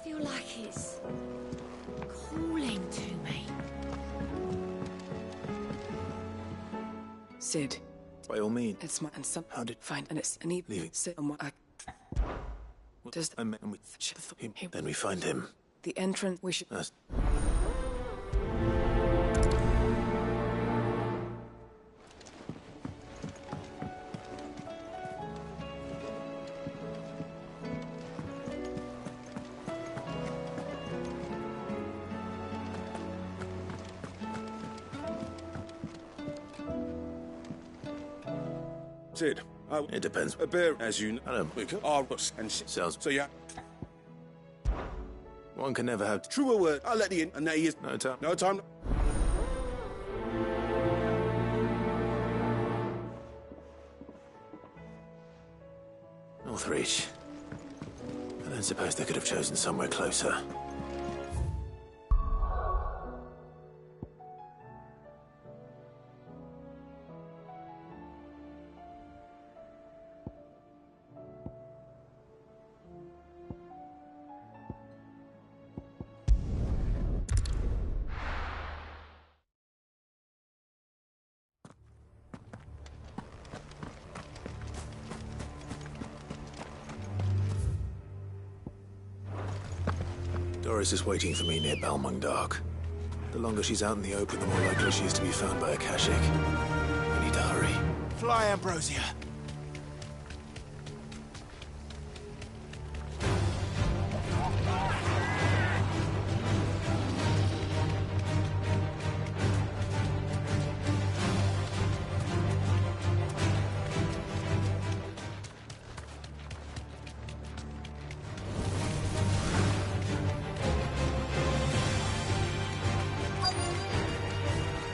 feel like it's calling to me. Sid. By all means. It's my and some. How did find and it's an leaving? Sid and what I. Does I met him. Then we find him. The entrance we should. Sid, It depends. a bear, as you know, and Sounds. so yeah, One can never have true word. I'll let you in, and there he is. no time. No time. Northreach. I don't suppose they could have chosen somewhere closer. Doris is waiting for me near Balmung. The longer she's out in the open, the more likely she is to be found by a Kashik. We need to hurry. Fly, Ambrosia.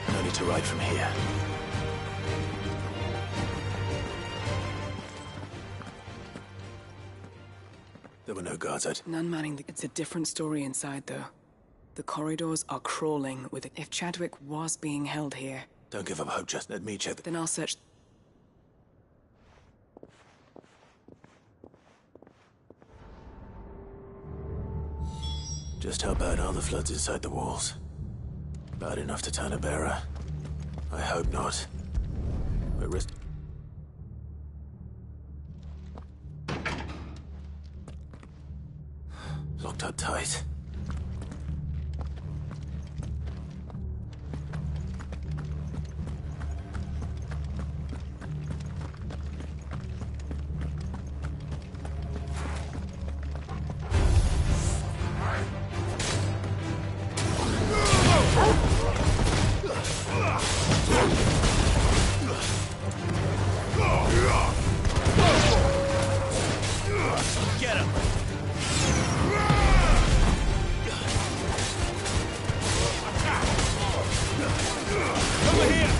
No need to ride from here. There were no guards out. None manning the. It's a different story inside, though. The corridors are crawling with it. If Chadwick was being held here, Don't give up hope, just let me check. then I'll search. Just how bad are the floods inside the walls? Bad enough to turn a bearer? I hope not. We're locked up tight. Get him! Over here!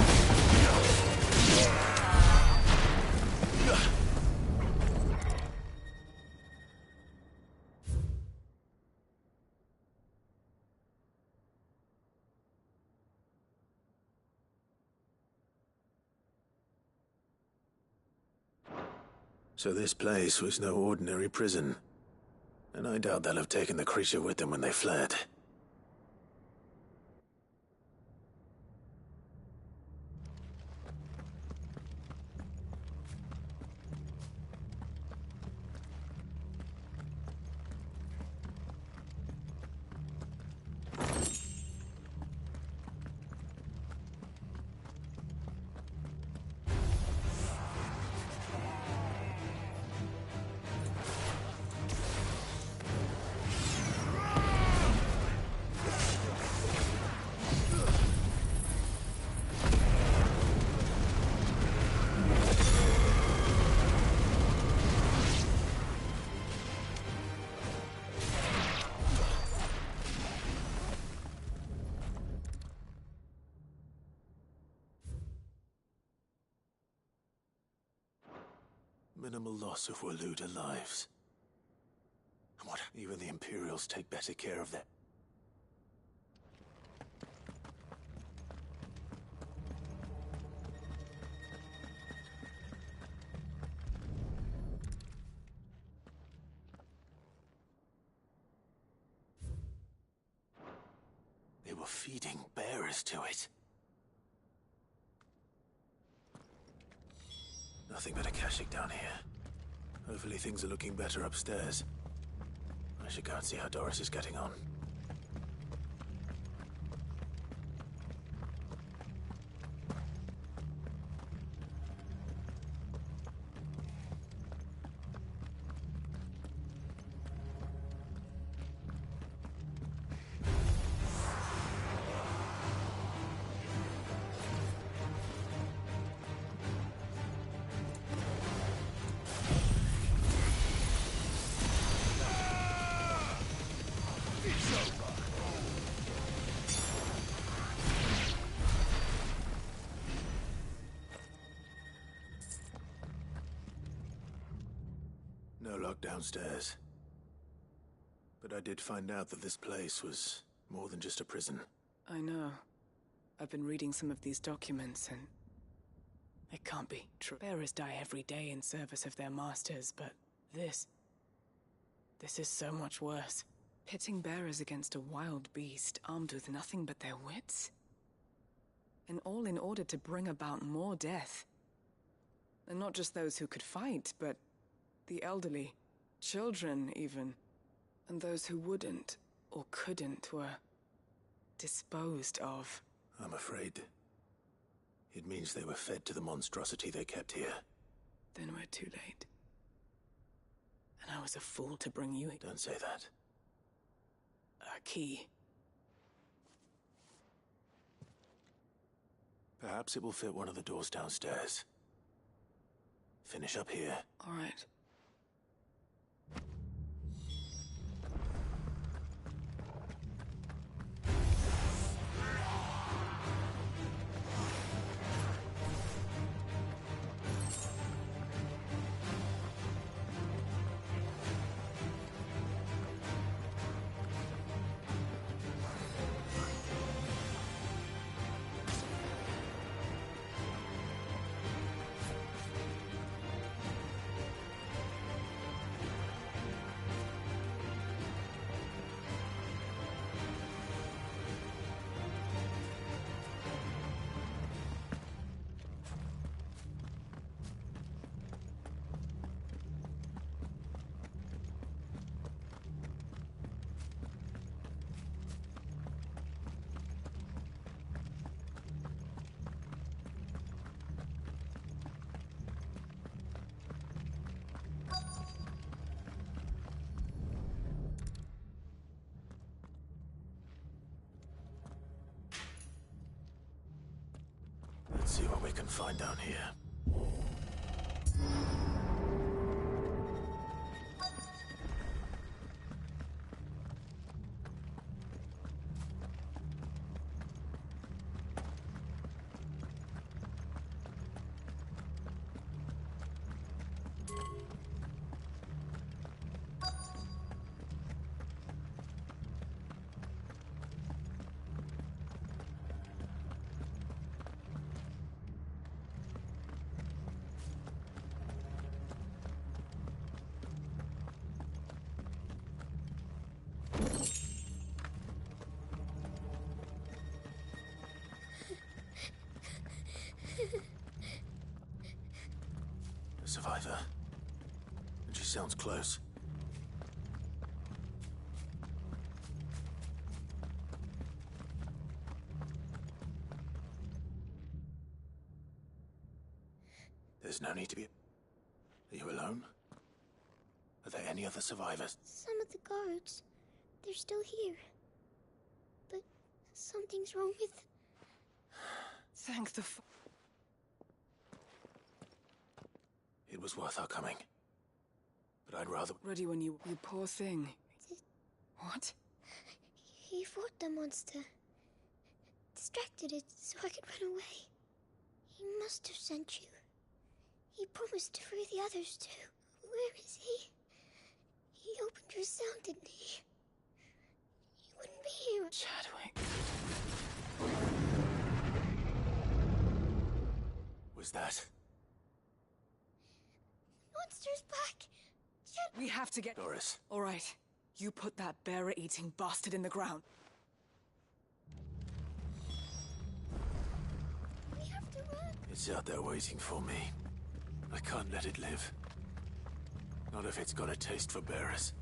So this place was no ordinary prison. And I doubt they'll have taken the creature with them when they fled. Minimal loss of Waluda lives. What? Even the Imperials take better care of them. were feeding bearers to it. Nothing but Akashic down here. Hopefully things are looking better upstairs. I should go and see how Doris is getting on. No lock downstairs. But I did find out that this place was more than just a prison. I know. I've been reading some of these documents, and it can't be true. Bearers die every day in service of their masters, but this is so much worse. Pitting bearers against a wild beast armed with nothing but their wits? And all in order to bring about more death. And not just those who could fight, but the elderly, children even. And those who wouldn't or couldn't were disposed of. I'm afraid it means they were fed to the monstrosity they kept here. Then we're too late. And I was a fool to bring you Don't say that. a key. Perhaps it will fit one of the doors downstairs. Finish up here. All right. Let's see what we can find down here. A survivor. And she sounds close. There's no need to be... Are you alone? Are there any other survivors? Some of the guards, they're still here. But something's wrong with... Thank the It was worth our coming. But I'd rather... Ready when you poor thing. What? He fought the monster. Distracted it so I could run away. He must have sent you. He promised to free the others too. Where is he? He opened your cell, didn't he? He wouldn't be here. Chadwick. Was that... Monster's back. We have to get... Doris? All right. You put that bearer-eating bastard in the ground. It's out there waiting for me. I can't let it live. Not if it's got a taste for bearers.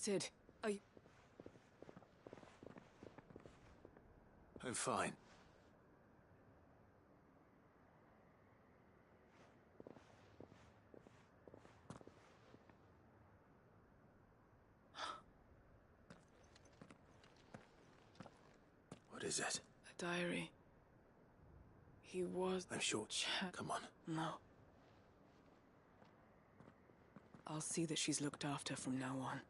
Sid, are you... I'm fine. What is it? A diary. He was... I'm sure. Come on. No. I'll see that she's looked after from now on.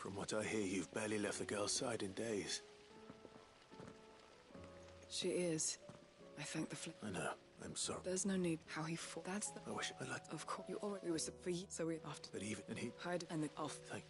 From what I hear, you've barely left the girl's side in days. She is. I thank the I know. I'm sorry. There's no need. How he fought. That's the... I wish I'd like... Of course. You already... We were for you, so we... After... But even... And he... Hide and the... Off. Thank...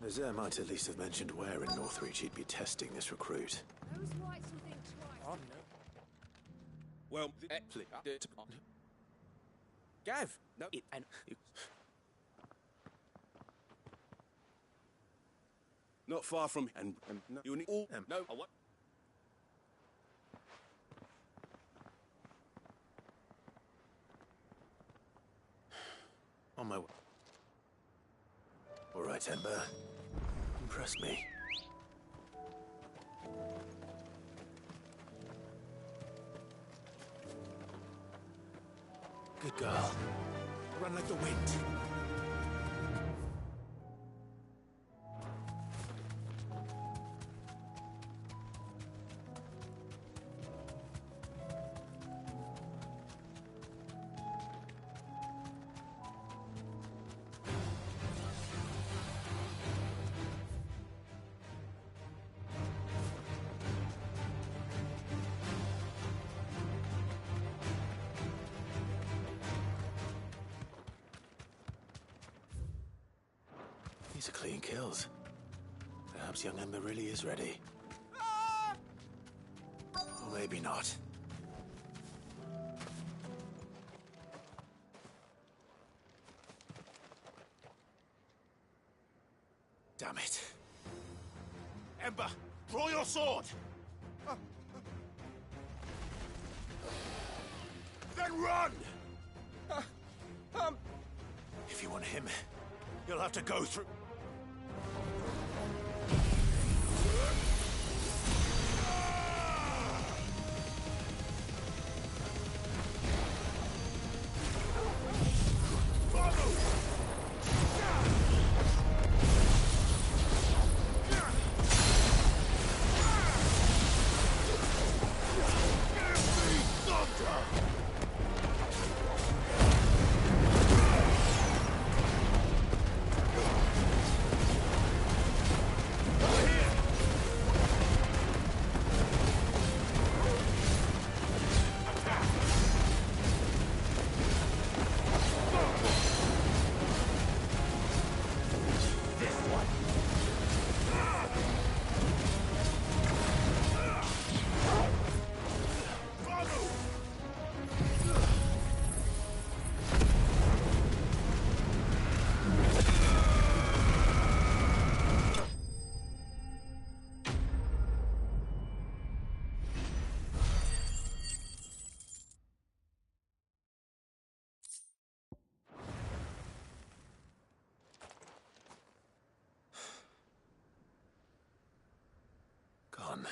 Nazir might at least have mentioned where in Northreach he'd be testing this recruit. Those whites will think twice. Well, Gav! No, not far from and no, you need all. no, I want... On my way. All right, Ember. Impress me. Good girl. Run like the wind. These are clean kills. Perhaps young Ember really is ready. Or maybe not. Damn it. Ember, draw your sword! Then run! If you want him, you'll have to go through... Gone.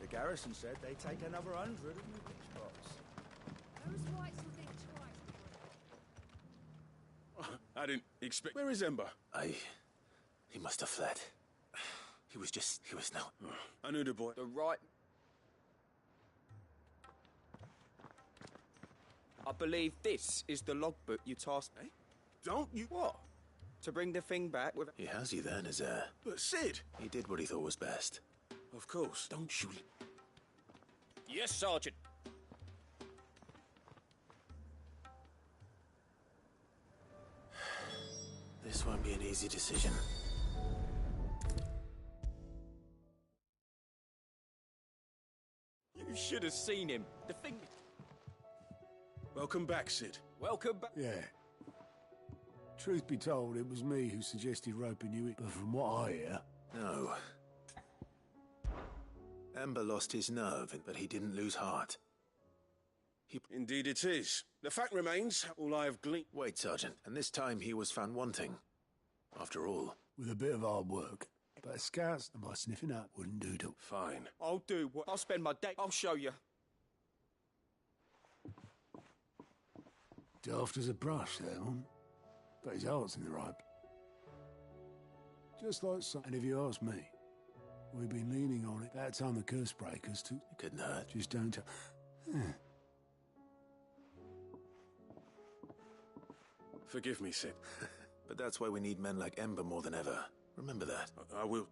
The garrison said they'd take another 100 of you bitch bots. Those whites will think twice. I didn't expect. Where is Ember? He must have fled. He was no... I knew the boy. The right... I believe this is the logbook you tasked me. Don't you? What? To bring the thing back with... He has you then, Nazir. But Sid. He did what he thought was best. Of course. Don't shoot him. Yes, Sergeant. This won't be an easy decision. You should have seen him. The thing... Welcome back, Sid. Welcome back. Yeah. Truth be told, it was me who suggested roping you in, but from what I hear... No. Ember lost his nerve, but he didn't lose heart. Indeed it is. The fact remains, all I have gleaned... Wait, Sergeant. And this time he was found wanting. After all. With a bit of hard work. But scouts and by sniffing out wouldn't do to. Fine. I'll do what... I'll spend my day... I'll show you. Daft as a brush, that one. But his heart's in the right. Just like some... And if you ask me, we've been leaning on it. That time the curse breakers too. It couldn't hurt. Just don't tell... Forgive me, Sid. But that's why we need men like Ember more than ever. Remember that. I will.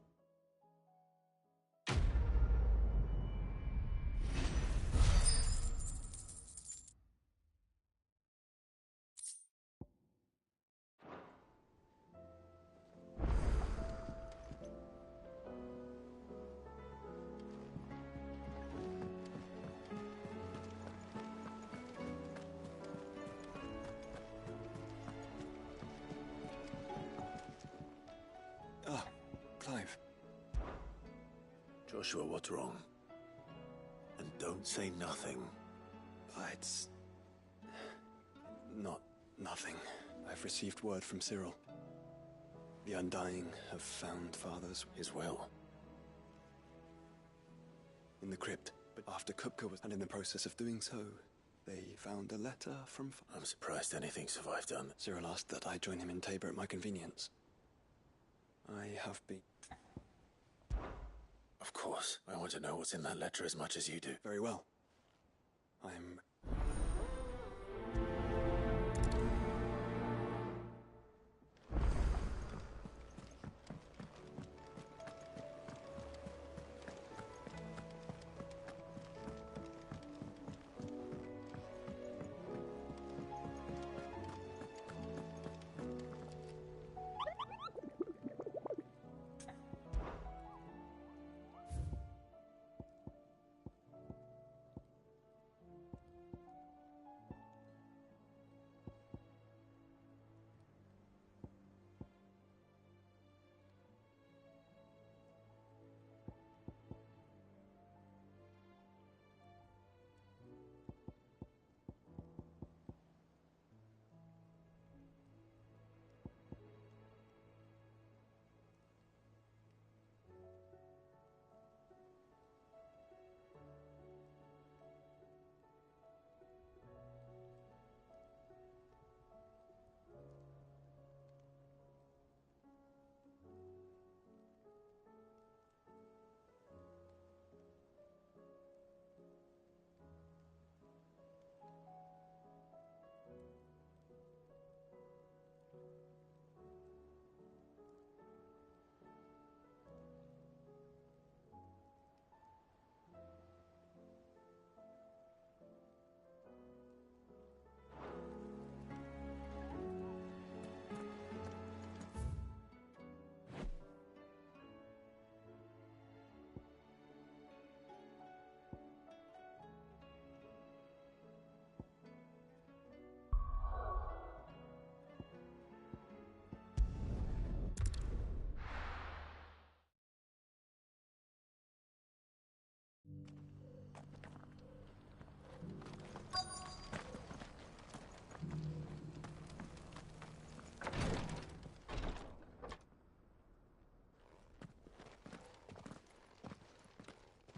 Clive. Joshua, what's wrong? And don't say nothing. It's... nothing. I've received word from Cyril. The Undying have found Father's... His will. in the crypt. But after Kupka was... and in the process of doing so, they found a letter from... I'm surprised anything survived on. Cyril asked that I join him in Tabor at my convenience. I have been... Of course. I want to know what's in that letter as much as you do. Very well. I'm...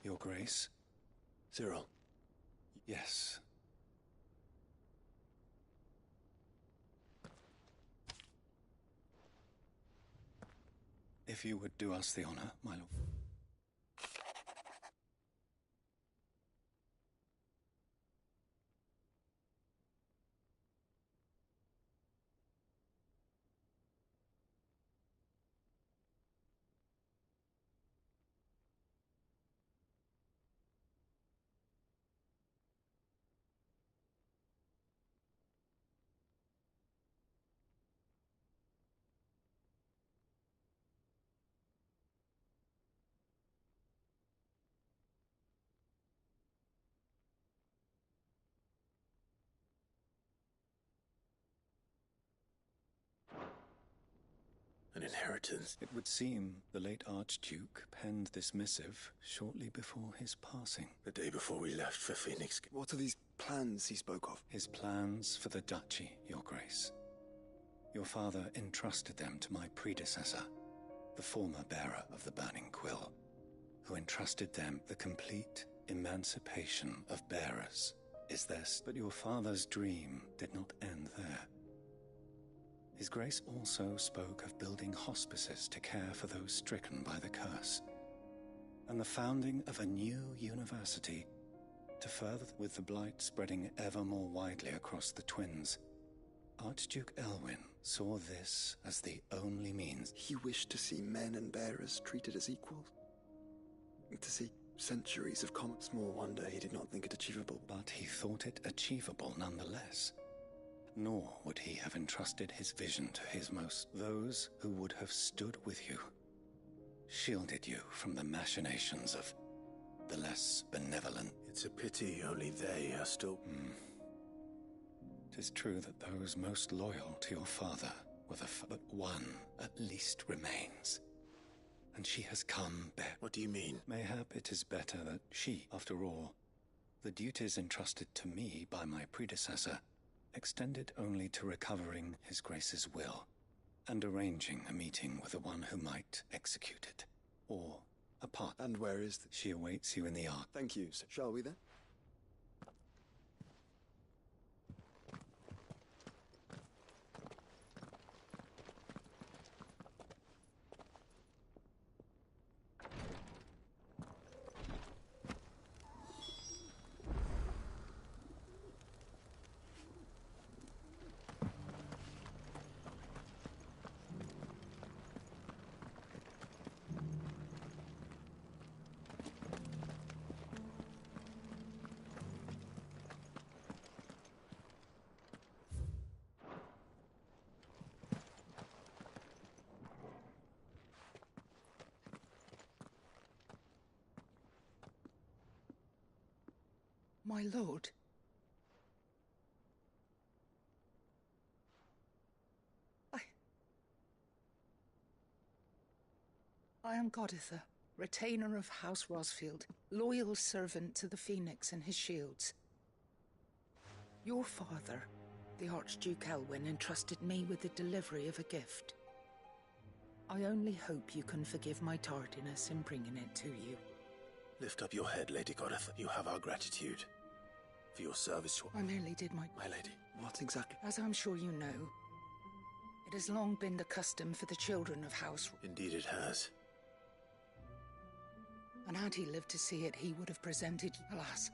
Your Grace? Cyril. Yes. If you would do us the honor, my lord. An inheritance. It would seem the late Archduke penned this missive shortly before his passing. The day before we left for Phoenix. What are these plans he spoke of? His plans for the duchy, Your Grace. Your father entrusted them to my predecessor, the former bearer of the Burning Quill, who entrusted them the complete emancipation of bearers. Is this? But your father's dream did not end there. His Grace also spoke of building hospices to care for those stricken by the curse, and the founding of a new university to further with the blight spreading ever more widely across the twins. Archduke Elwyn saw this as the only means. He wished to see men and bearers treated as equals. To see centuries of common. Small wonder he did not think it achievable. But he thought it achievable nonetheless. Nor would he have entrusted his vision to his most, those who would have stood with you, shielded you from the machinations of the less benevolent. It's a pity only they are still... 'Tis true that those most loyal to your father were but one at least remains. And she has come back. What do you mean? Mayhap it is better that she, after all, the duties entrusted to me by my predecessor, extended only to recovering His Grace's will, and arranging a meeting with the one who might execute it, or a part. And where is She awaits you in the Ark. Thank you, sir. Shall we then? My lord. I am Goditha, retainer of House Rosfield, loyal servant to the Phoenix and his shields. Your father, the Archduke Elwyn, entrusted me with the delivery of a gift. I only hope you can forgive my tardiness in bringing it to you. Lift up your head, Lady Goditha. You have our gratitude for your service to... I merely did my lady. What exactly? As I'm sure you know, it has long been the custom for the children of House... Indeed it has. And had he lived to see it, he would have presented... Alas.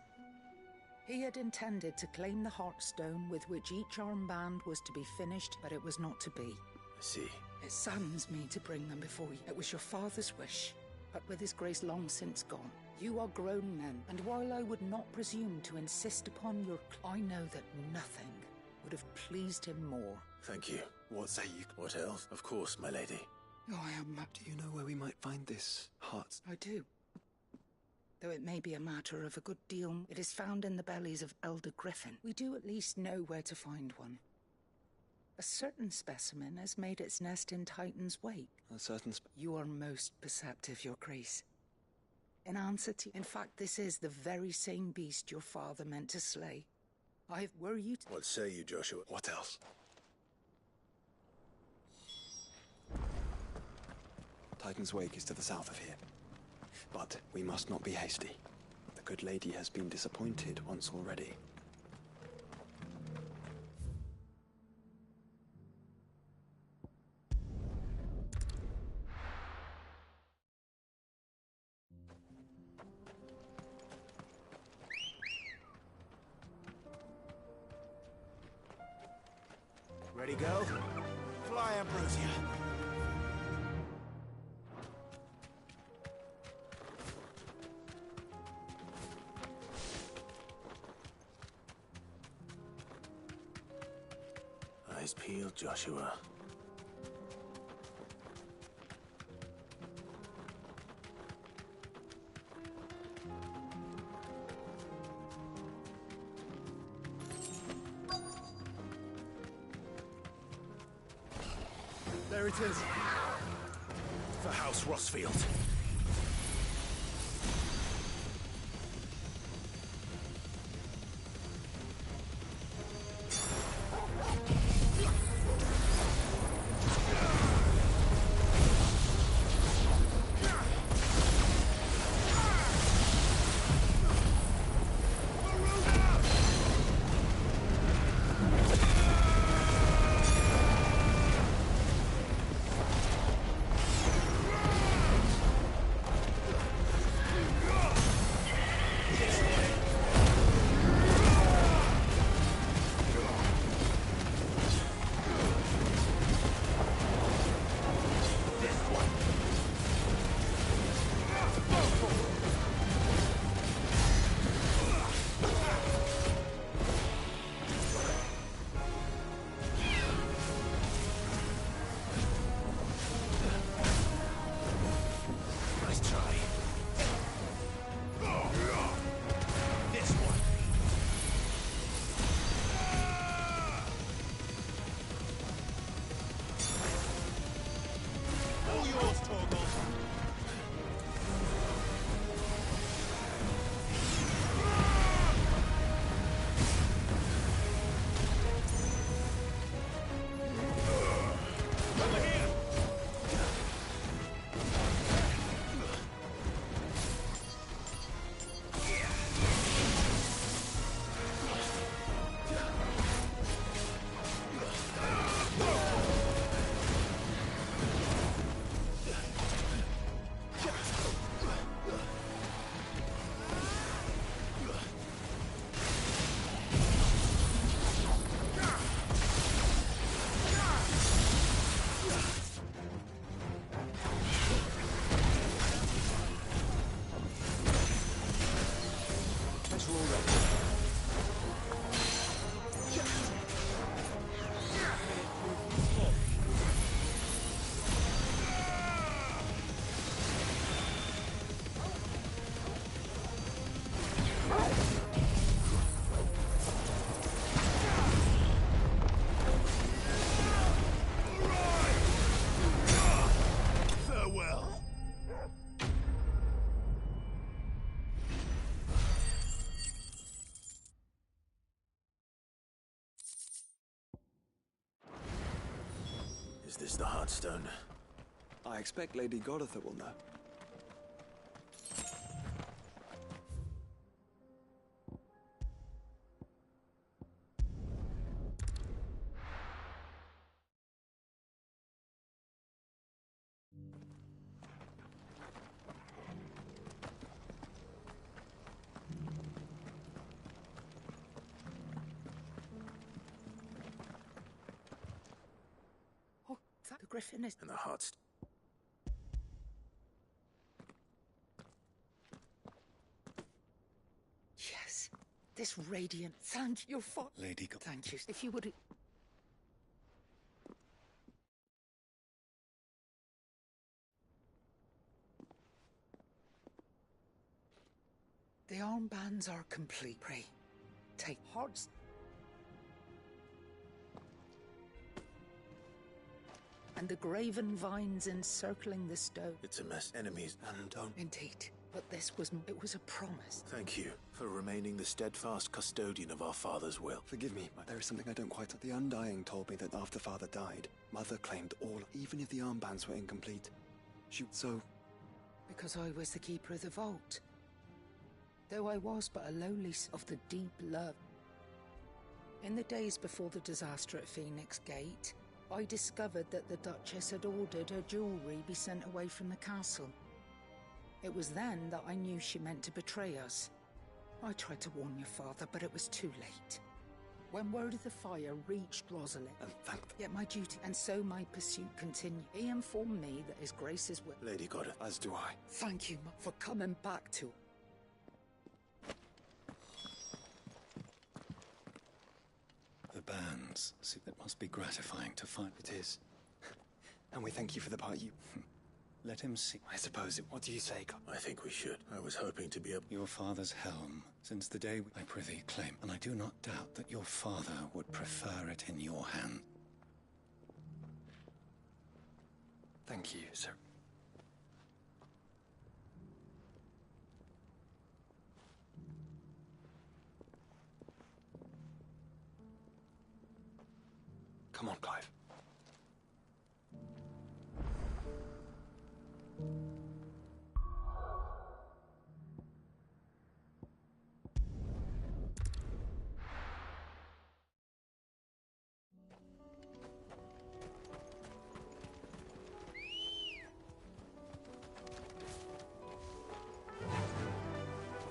He had intended to claim the Heartstone with which each armband was to be finished, but it was not to be. I see. It saddens me to bring them before you. It was your father's wish, but with his grace long since gone. You are grown men, and while I would not presume to insist upon your... I know that nothing would have pleased him more. Thank you. What say you? What else? Of course, my lady. Oh, I am... Do you know where we might find this heart? I do. Though it may be a matter of a good deal, it is found in the bellies of Elder Griffin. We do at least know where to find one. A certain specimen has made its nest in Titan's wake. A certain You are most perceptive, your grace. In answer to... In fact, this is the very same beast your father meant to slay. Were you... What say you, Joshua? What else? Titan's Wake is to the south of here. But we must not be hasty. The good lady has been disappointed once already. Ready, go? Fly, Ambrosia. Eyes peeled, Joshua. There it is. For House Rosfield. Is this the Heartstone? I expect Lady Goditha will know. Oh, the griffin is... And the Heartstone. Yes, this radiant... Thank you for... Lady God... Thank you. If you would... The armbands are complete. Pray, take hearts. And the graven vines encircling the stone. It's a mess. Enemies and don't. Indeed, but it was a promise. Thank you for remaining the steadfast custodian of our father's will. Forgive me, but there is something I don't quite... The Undying told me that after Father died, Mother claimed all, even if the armbands were incomplete. So... Because I was the keeper of the vault. Though I was but a lowly of the deep love. In the days before the disaster at Phoenix Gate, I discovered that the Duchess had ordered her jewelry be sent away from the castle. It was then that I knew she meant to betray us. I tried to warn your father, but it was too late. When word of the fire reached Rosalind, And thank yet my duty, and so my pursuit continued. He informed me that His Grace is with... Lady Goditha. As do I. Thank you for coming back to... The bands. See, it must be gratifying to find... It is. And we thank you for the part you... Let him see. I suppose it... What do you say, I think we should. I was hoping to be able... Your father's helm, since the day I prithee claim, and I do not doubt that your father would prefer it in your hand. Thank you, sir. Come on, Clive.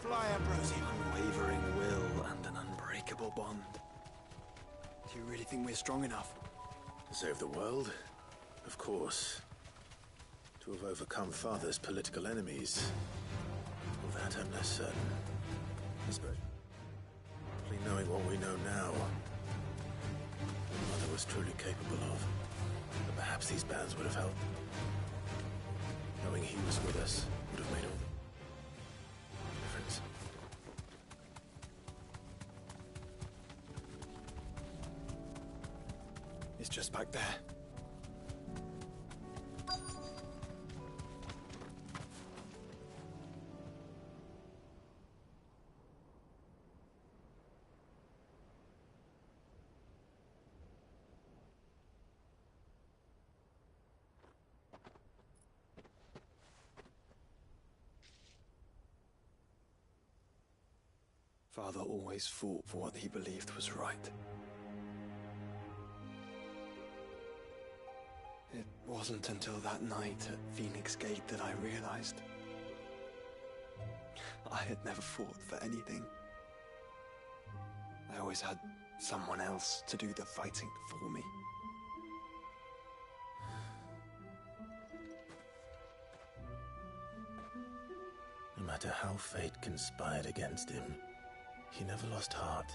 Fly up, Rosie. Unwavering will and an unbreakable bond. Do you really think we're strong enough? To save the world? Of course. To have overcome Father's political enemies? Well, that I'm less certain. Especially knowing what we know now. What Mother was truly capable of. But perhaps these bands would have helped. Knowing he was with us would have made all the difference. It's just back there. Father always fought for what he believed was right. It wasn't until that night at Phoenix Gate that I realized I had never fought for anything. I always had someone else to do the fighting for me. No matter how fate conspired against him, he never lost heart,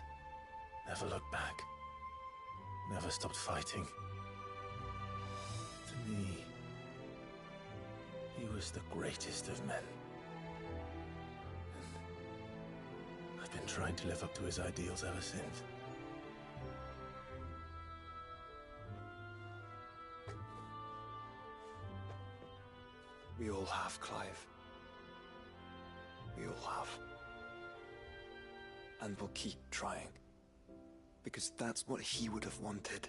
never looked back, never stopped fighting. To me, he was the greatest of men. And I've been trying to live up to his ideals ever since. We all have, Clive. We all have. And we'll keep trying. Because that's what he would have wanted.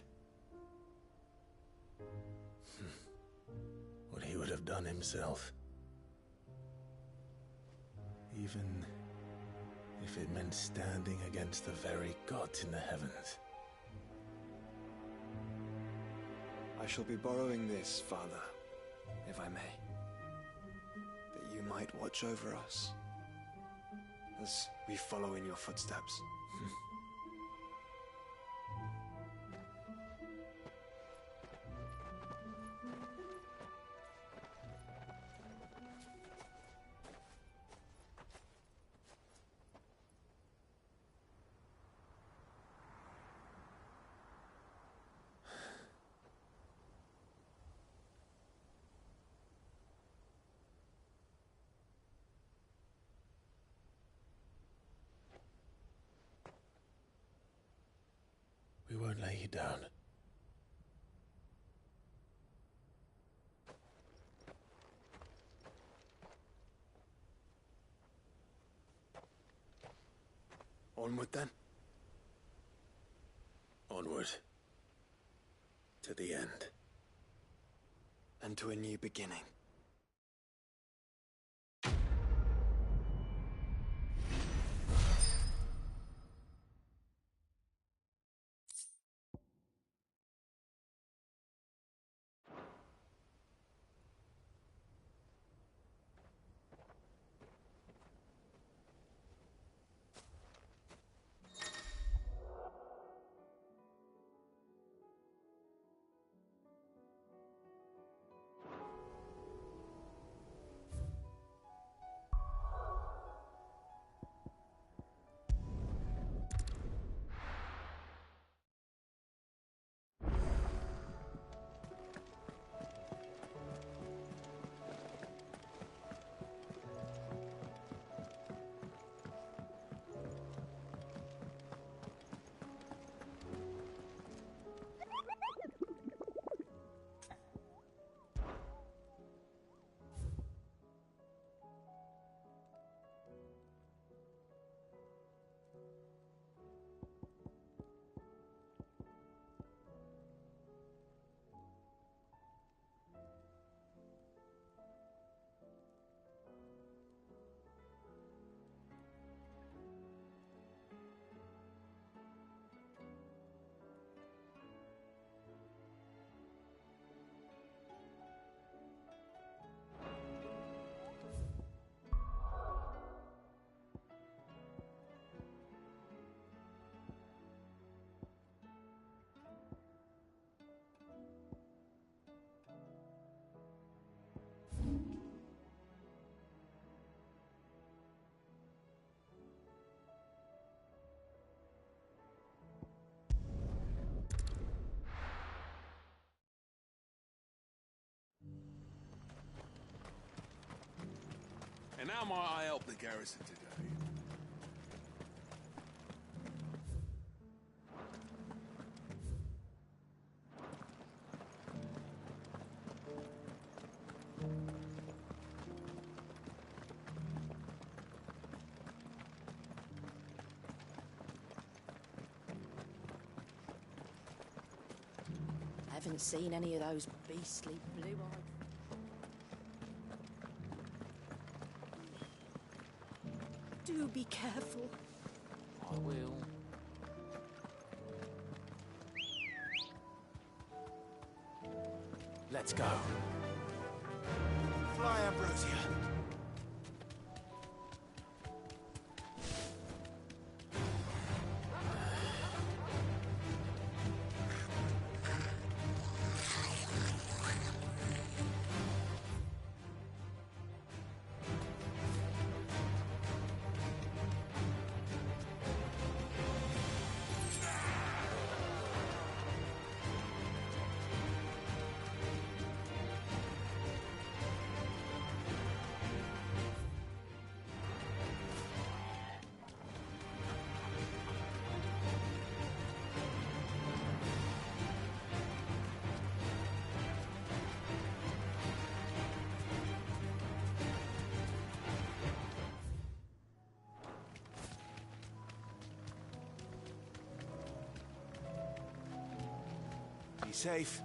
would have done himself. Even if it meant standing against the very gods in the heavens. I shall be borrowing this, Father, if I may. That you might watch over us as we follow in your footsteps. We won't lay you down. Onward, then. Onward. To the end. And to a new beginning. And how might I help the garrison today? Haven't seen any of those beastly blue-eyed... Do be careful. I will. Let's go. Fly, Ambrosia. Be safe.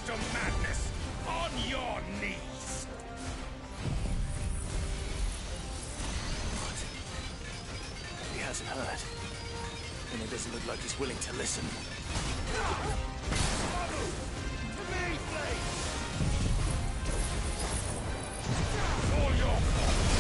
to madness! On your knees! He hasn't heard. And it doesn't look like he's willing to listen. All your fault!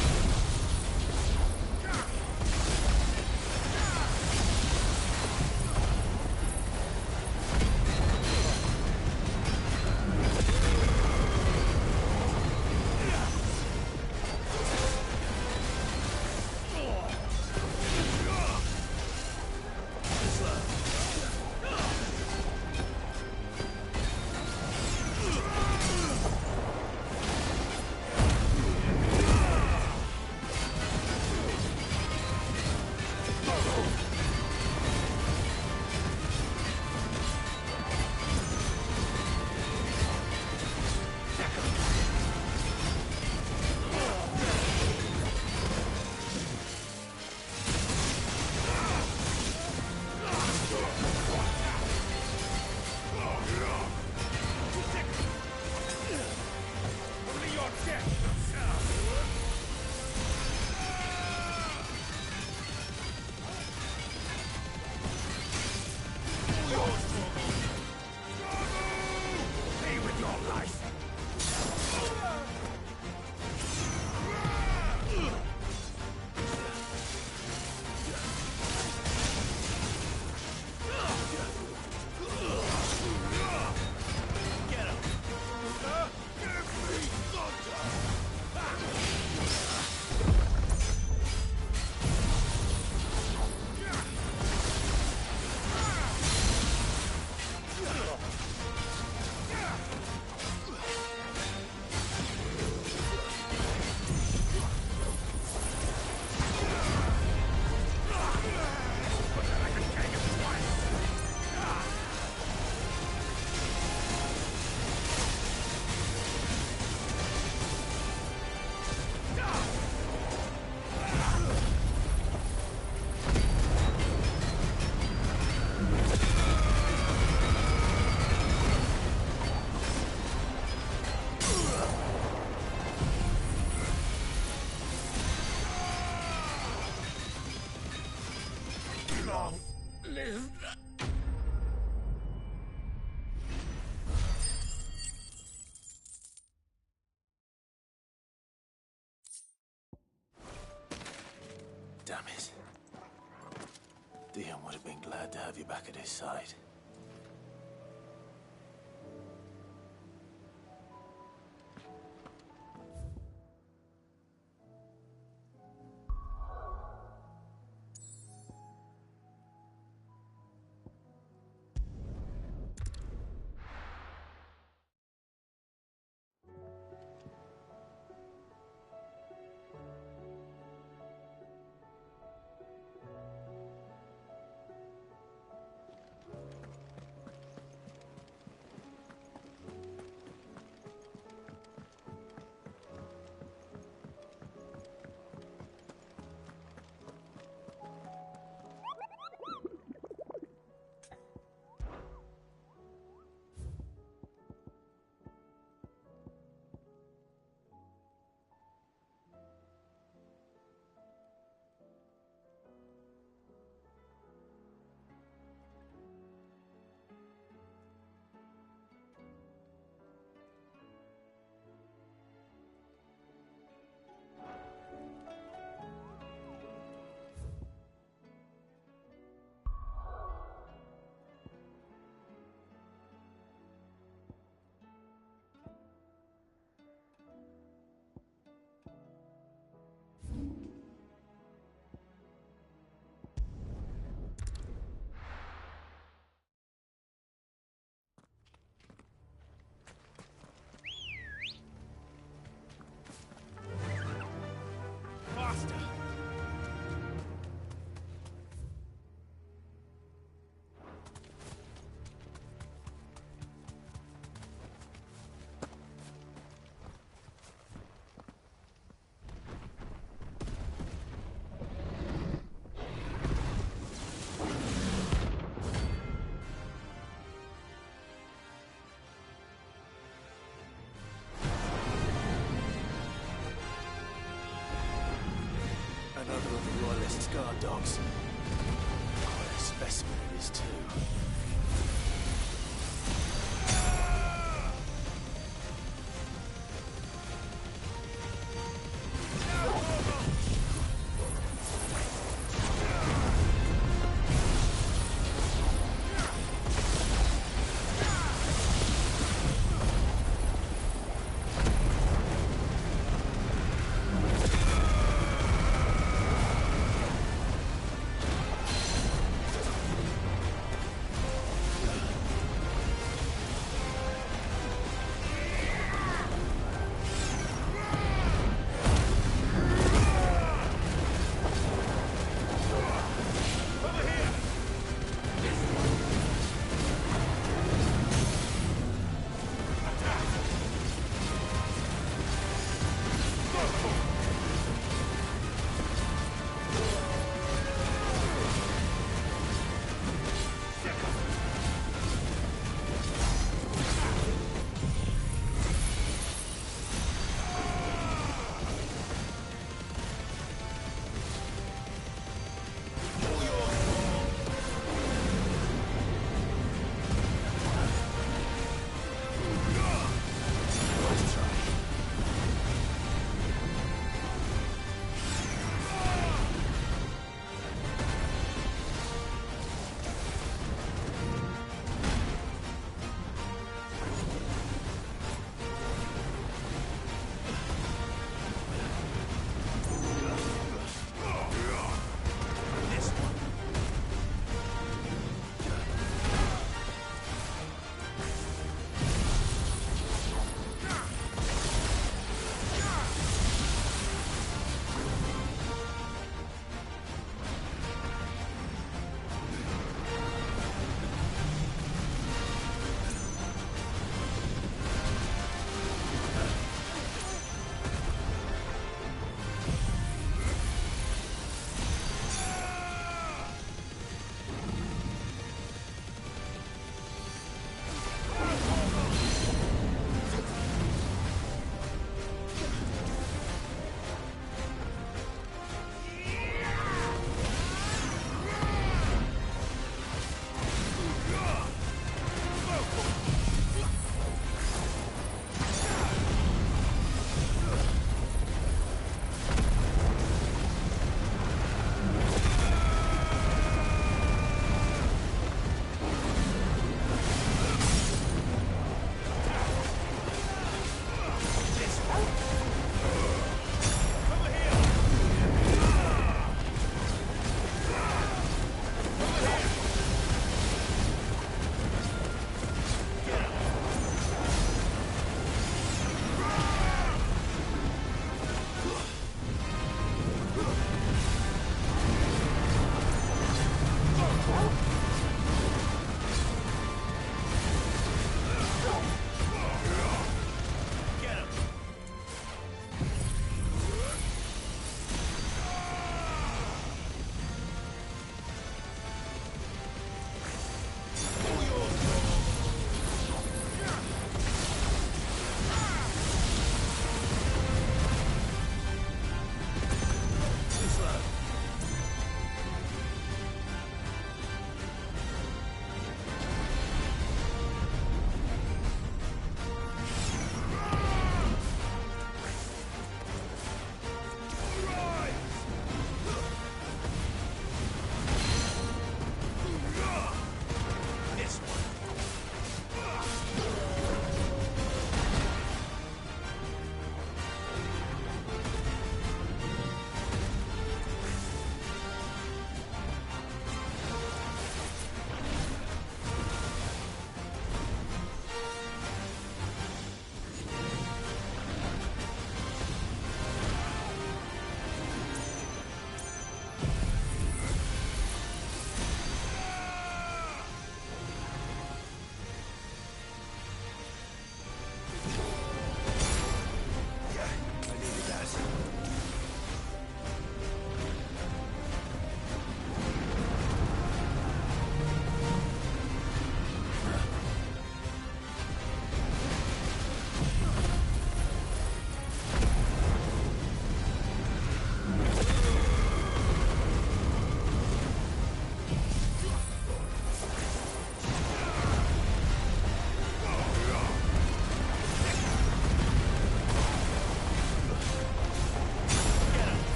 Damn it. Dion would have been glad to have you back at his side. guard dogs. Quite a specimen it is too.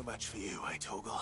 much for you, eh, Torgal?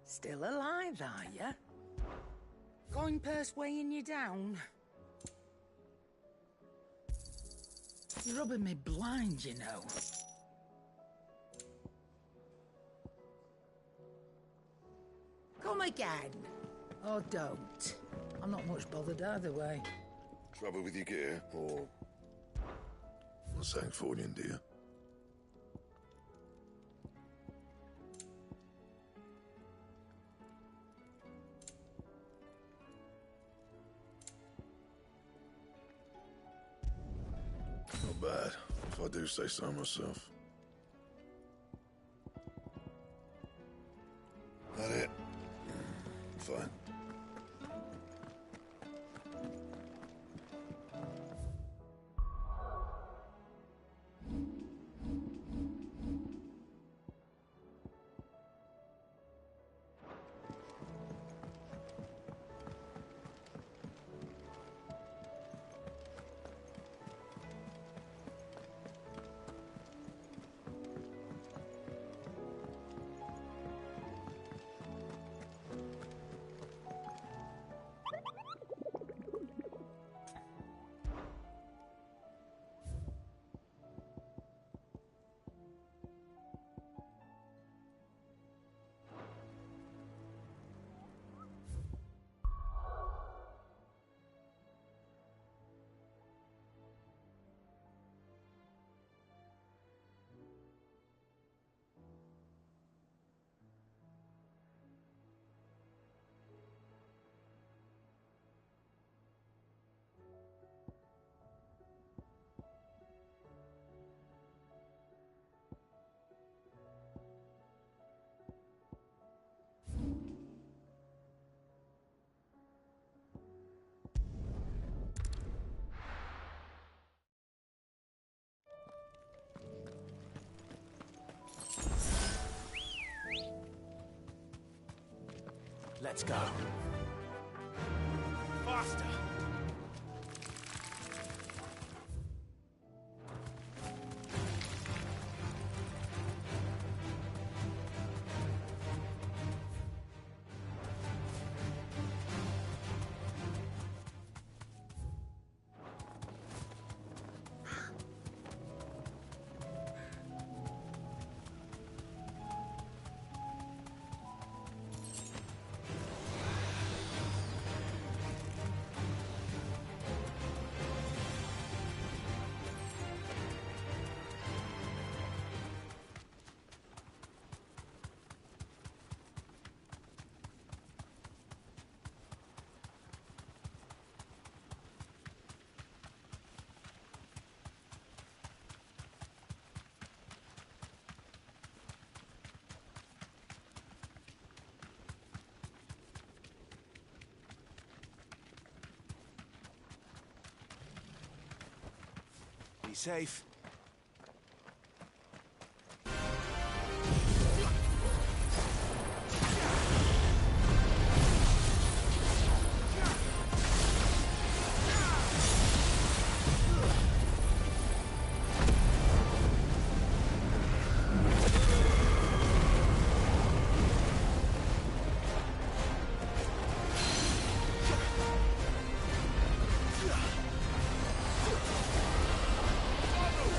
Still alive, are ya? Coin purse weighing you down? You're rubbing me blind, you know. Come again. Or don't. I'm not much bothered either way. Trouble with your gear, or... Sancfordian, dear? Not bad, if I do say so myself. That it? Fine. Let's go. Faster! Be safe. Follow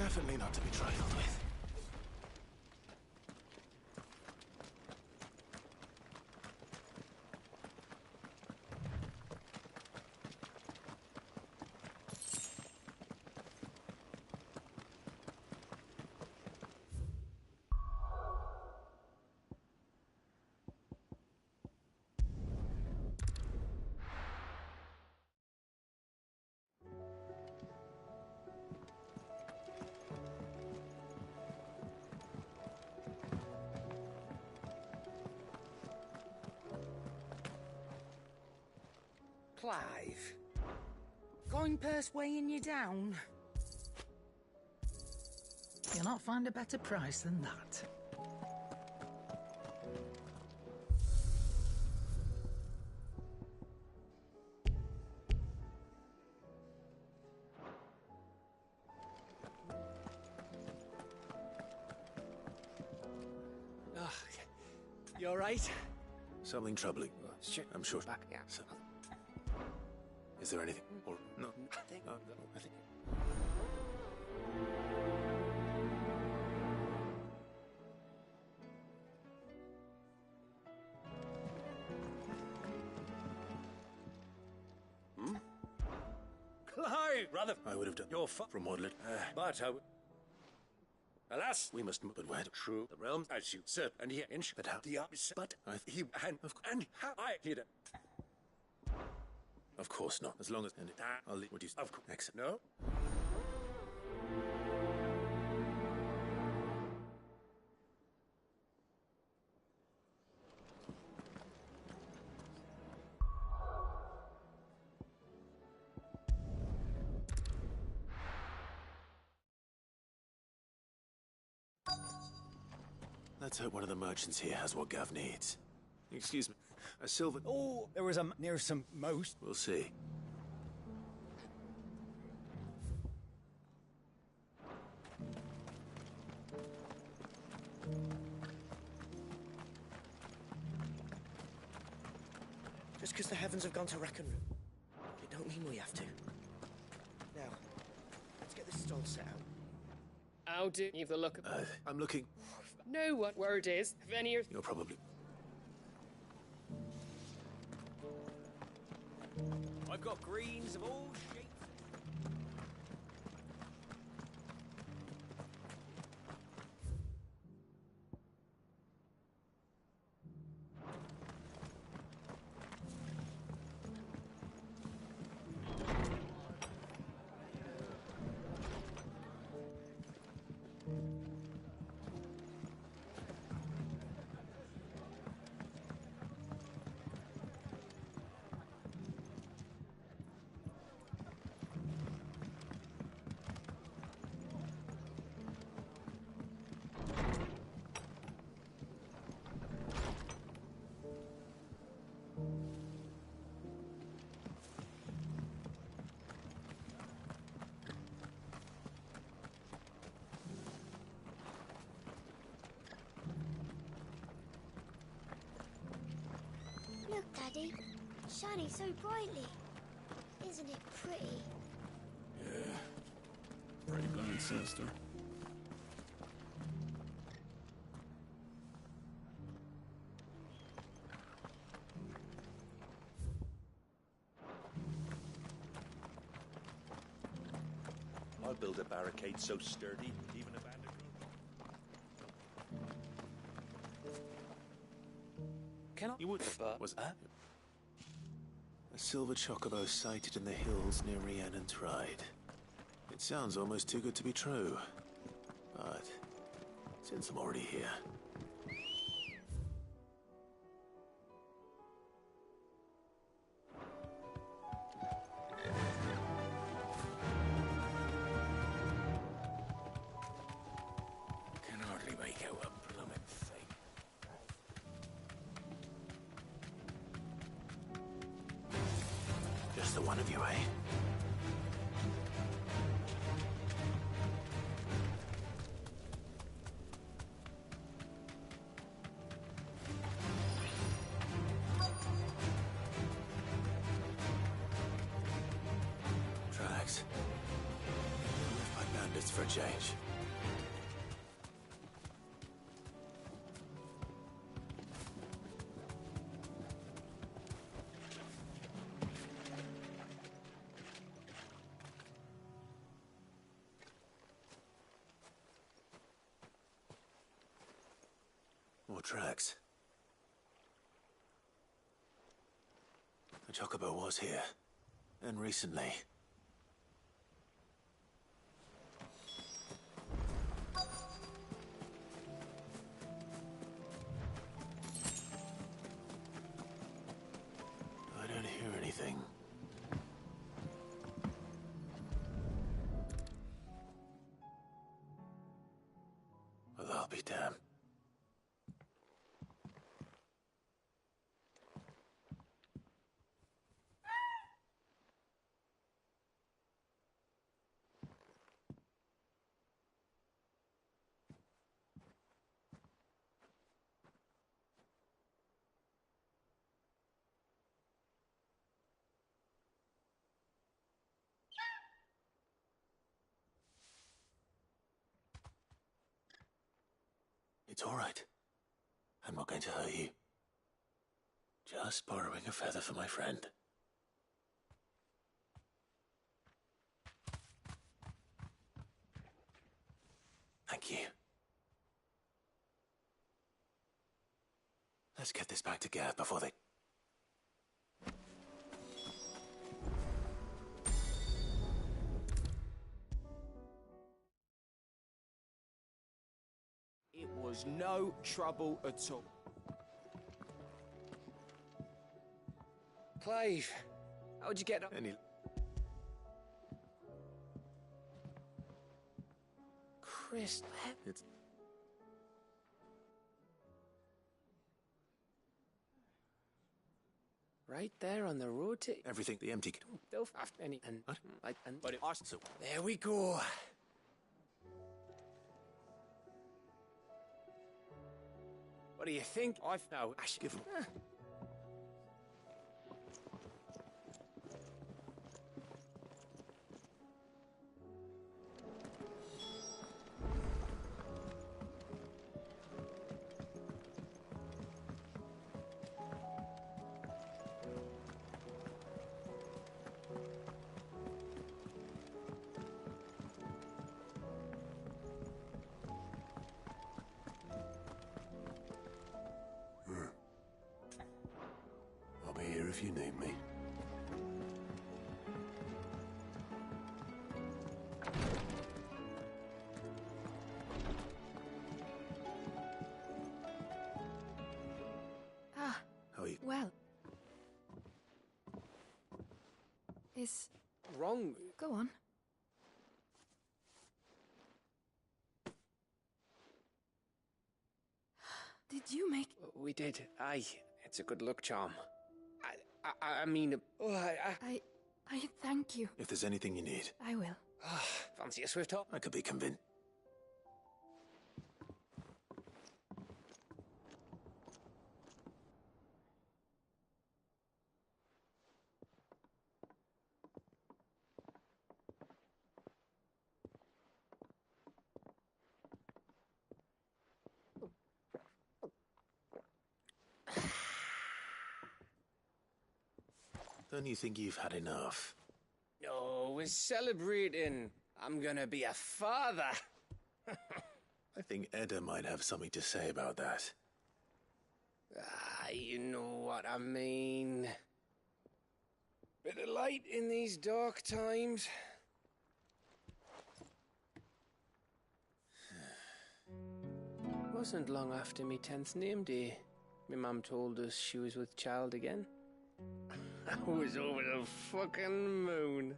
Definitely not to be trifled with. Clive. Going purse weighing you down? You'll not find a better price than that. Oh, you alright? Something troubling. Sure. I'm sure. Back, yeah. So, is there anything? Or no? I think. I think. Clive, brother. I would have done Your from Wadlet. but alas, We must. But where? true the realm as you said, and he inch. But how? The opposite. But he and Of course. and how I hid it. Of course not. As long as. And I'll leave. What do you? Of course. Excellent. No. Let's hope one of the merchants here has what Gav needs. Excuse me. A silver. Oh, there was near some most. We'll see. Just because the heavens have gone to Reckon Room, it don't mean we have to. Now, let's get this stall set out. How do you have a look at I'm looking. No one where it is. If any are You're probably. I've got greens of all shapes. Look, Daddy. Shining so brightly. Isn't it pretty? Pretty blooming sinister. I'll build a barricade so sturdy, even a bandicoot. Can I? You would. Was that? A silver chocobo sighted in the hills near Rhiannon's Ride. It sounds almost too good to be true. But since I'm already here. Can hardly make out a blooming thing. Just the one of you, eh? Tracks. Left by bandits for a change. tracks. The Chocobo was here. And recently. I don't hear anything. Well, I'll be damned. It's all right. I'm not going to hurt you. Just borrowing a feather for my friend. Thank you. Let's get this back to Gav before they... It was no trouble at all. Clive, how'd you get up? Chris, it's... right there on the road to... Everything, the empty... Don't have any... And, what? Like, and... But it... So... There we go. What do you think? I've... No, I should give him... I'll be here if you need me. Ah. How are you? Well. Is... Wrong. Go on. Did you make... We did. Aye. It's a good luck charm. I mean... Oh, I thank you. If there's anything you need. I will. Fancy a swift hop? I could be convinced. Don't you think you've had enough? No, we're celebrating. I'm gonna be a father. I think Edda might have something to say about that. You know what I mean. Bit of light in these dark times. Wasn't long after me 10th name day. My mum told us she was with child again. I was over the fucking moon.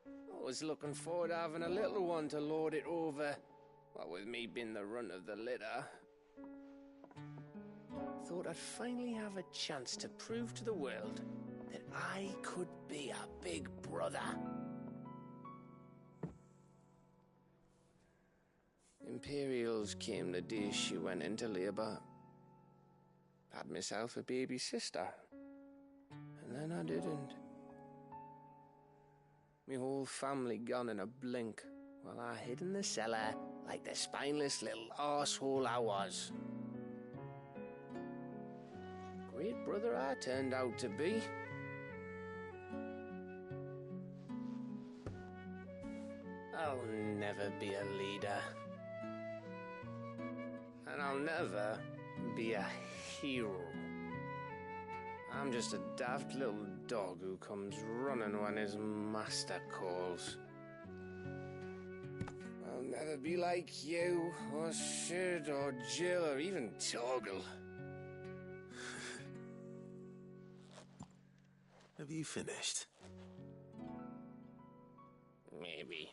I was looking forward to having a little one to lord it over. What with me being the runt of the litter. Thought I'd finally have a chance to prove to the world that I could be a big brother. Imperials came the day she went into labour. Had myself a baby sister. And then I didn't. My whole family gone in a blink, while I hid in the cellar like the spineless little arsehole I was. Great brother I turned out to be. I'll never be a leader. And I'll never be a hero. I'm just a daft little dog who comes running when his master calls. I'll never be like you, or Sid, or Jill, or even Torgal. Have you finished? Maybe.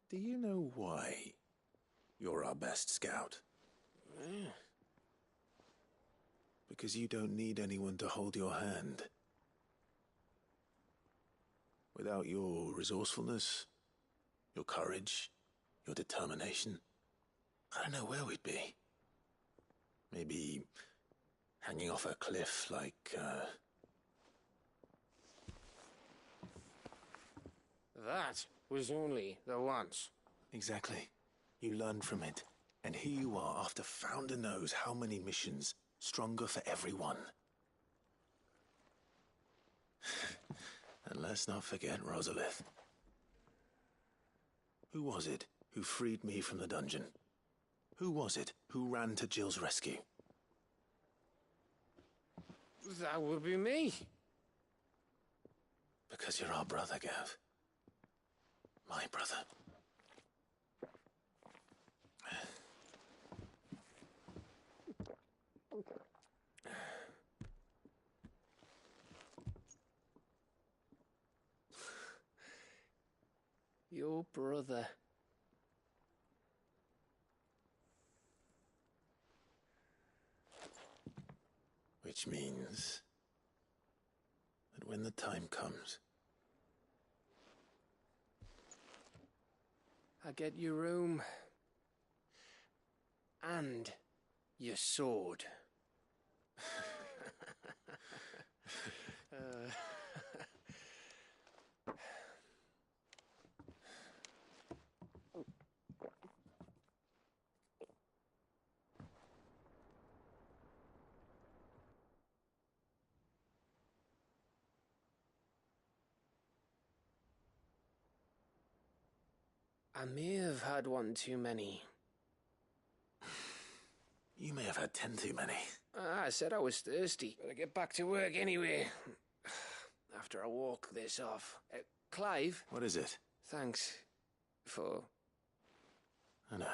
Do you know why you're our best scout? Because you don't need anyone to hold your hand. Without your resourcefulness, your courage, your determination, I don't know where we'd be. Maybe hanging off a cliff like, That was only the once. Exactly. You learned from it. And here you are, after Founder knows how many missions, stronger for everyone. And let's not forget Rosalith. Who was it who freed me from the dungeon? Who was it who ran to Jill's rescue? That would be me. Because you're our brother, Gav. My brother. Your brother. Which means that when the time comes, I get your room. And your sword. I may have had one too many. You may have had 10 too many. I said I was thirsty. Better get back to work anyway. After I walk this off. Clive? What is it? Thanks for... I know.